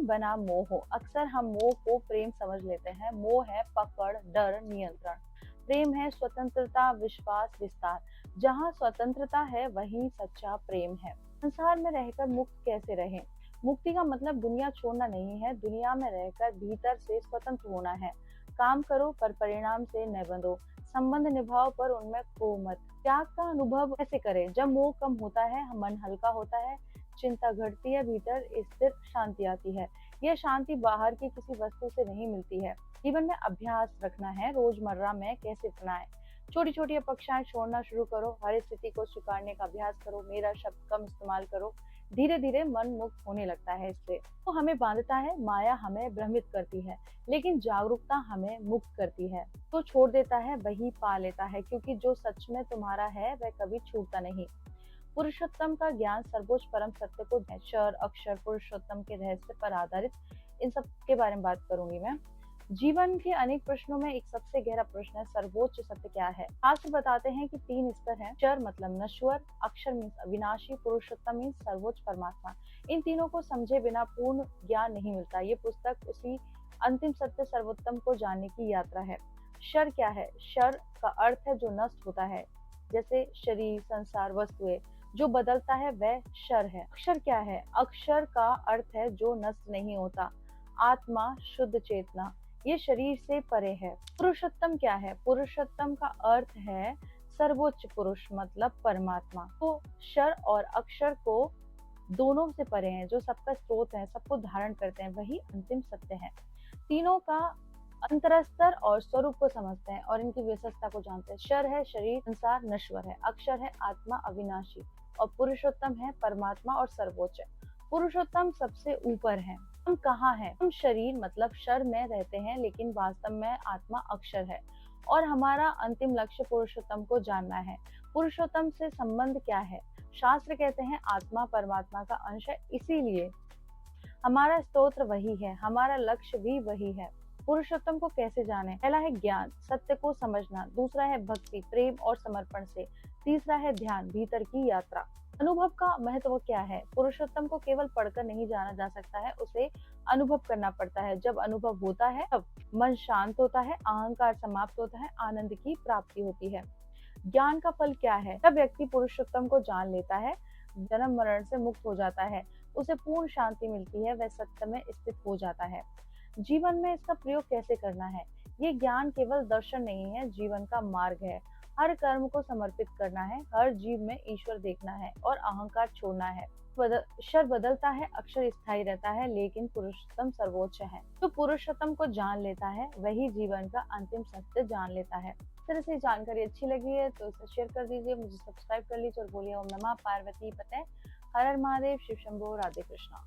प्रेम बना मोह। अक्सर हम मोह को प्रेम समझ लेते हैं। मोह है पकड़, डर, नियंत्रण। प्रेम है स्वतंत्रता, विश्वास, विस्तार। जहाँ स्वतंत्रता है वहीं सच्चा प्रेम है। संसार में रहकर मुक्त कैसे रहें? मुक्ति का मतलब दुनिया छोड़ना नहीं है, दुनिया में रहकर भीतर से स्वतंत्र होना है। काम करो पर परिणाम से न बंधो, संबंध निभाओ पर उनमें खो मत। त्याग का अनुभव कैसे करें? जब मोह कम होता है, मन हल्का होता है, चिंता घटती है, भीतर स्थिर शांति आती है। यह शांति बाहर की किसी वस्तु से नहीं मिलती है। जीवन में अभ्यास रखना है, रोजमर्रा में कैसे अपनाएं। छोटी छोटी अपेक्षाएं छोड़ना शुरू करो, हर स्थिति को स्वीकारने का अभ्यास करो, मेरा शब्द कम इस्तेमाल करो। धीरे धीरे मन मुक्त होने लगता है। इससे तो हमें बांधता है, माया हमें भ्रमित करती है, लेकिन जागरूकता हमें मुक्त करती है। तो छोड़ देता है वही पा लेता है, क्योंकि जो सच में तुम्हारा है वह कभी छूटता नहीं। पुरुषोत्तम का ज्ञान सर्वोच्च परम सत्य को क्षर अक्षर पुरुषोत्तम के रहस्य पर आधारित, इन सब के बारे में बात करूंगी मैं। जीवन के अनेक प्रश्नों में एक सबसे गहरा प्रश्न है, सर्वोच्च सत्य क्या है? शास्त्र बताते हैं कि 3 स्तर हैं। क्षर मतलब नश्वर, अक्षर मीन्स अविनाशी, पुरुषोत्तम मीन्स सर्वोच्च परमात्मा। इन तीनों को समझे बिना पूर्ण ज्ञान नहीं मिलता। ये पुस्तक उसी अंतिम सत्य सर्वोत्तम को जानने की यात्रा है। क्षर क्या है? क्षर का अर्थ है जो नष्ट होता है, जैसे शरीर, संसार, वस्तुएं। जो बदलता है वह क्षर है। अक्षर क्या है? अक्षर का अर्थ है जो नष्ट नहीं होता, आत्मा, शुद्ध चेतना। ये शरीर से परे है। पुरुषोत्तम क्या है? पुरुषोत्तम का अर्थ है सर्वोच्च पुरुष मतलब परमात्मा। तो क्षर और अक्षर को दोनों से परे हैं, जो सबका स्रोत है, सबको धारण करते हैं, वही अंतिम सत्य है। तीनों का अंतरस्तर और स्वरूप को समझते हैं और इनकी विशेषता को जानते हैं। क्षर है शरीर, संसार, नश्वर है। अक्षर है आत्मा, अविनाशी। और पुरुषोत्तम है परमात्मा और सर्वोच्च है। पुरुषोत्तम सबसे ऊपर है। हम कहाँ हैं? हम शरीर मतलब क्षर में रहते हैं, लेकिन वास्तव में आत्मा अक्षर है और हमारा अंतिम लक्ष्य पुरुषोत्तम को जानना है। पुरुषोत्तम से संबंध क्या है? शास्त्र कहते हैं आत्मा परमात्मा का अंश है, इसीलिए हमारा स्तोत्र वही है, हमारा लक्ष्य भी वही है। पुरुषोत्तम को कैसे जाने? पहला है ज्ञान, सत्य को समझना। दूसरा है भक्ति, प्रेम और समर्पण से। तीसरा है ध्यान, भीतर की यात्रा। अनुभव का महत्व क्या है? पुरुषोत्तम को केवल पढ़कर नहीं जाना जा सकता है, उसे अनुभव करना पड़ता है। जब अनुभव होता है तब मन शांत होता है, अहंकार समाप्त होता है, आनंद की प्राप्ति होती है। ज्ञान का फल क्या है? जब व्यक्ति पुरुषोत्तम को जान लेता है, जन्म मरण से मुक्त हो जाता है, उसे पूर्ण शांति मिलती है, वह सत्य में स्थित हो जाता है। जीवन में इसका प्रयोग कैसे करना है? ये ज्ञान केवल दर्शन नहीं है, जीवन का मार्ग है। हर कर्म को समर्पित करना है, हर जीव में ईश्वर देखना है और अहंकार छोड़ना है। क्षर बदलता है, अक्षर स्थायी रहता है, लेकिन पुरुषोत्तम सर्वोच्च है। जो पुरुषोत्तम को जान लेता है वही जीवन का अंतिम सत्य जान लेता है। इस तरह से जानकारी अच्छी लगी है तो इसे शेयर कर दीजिए, मुझे सब्सक्राइब कर लीजिए और बोलिए ओम नमः पार्वती पते हर हर महादेव, शिव शंभो, राधे कृष्णा।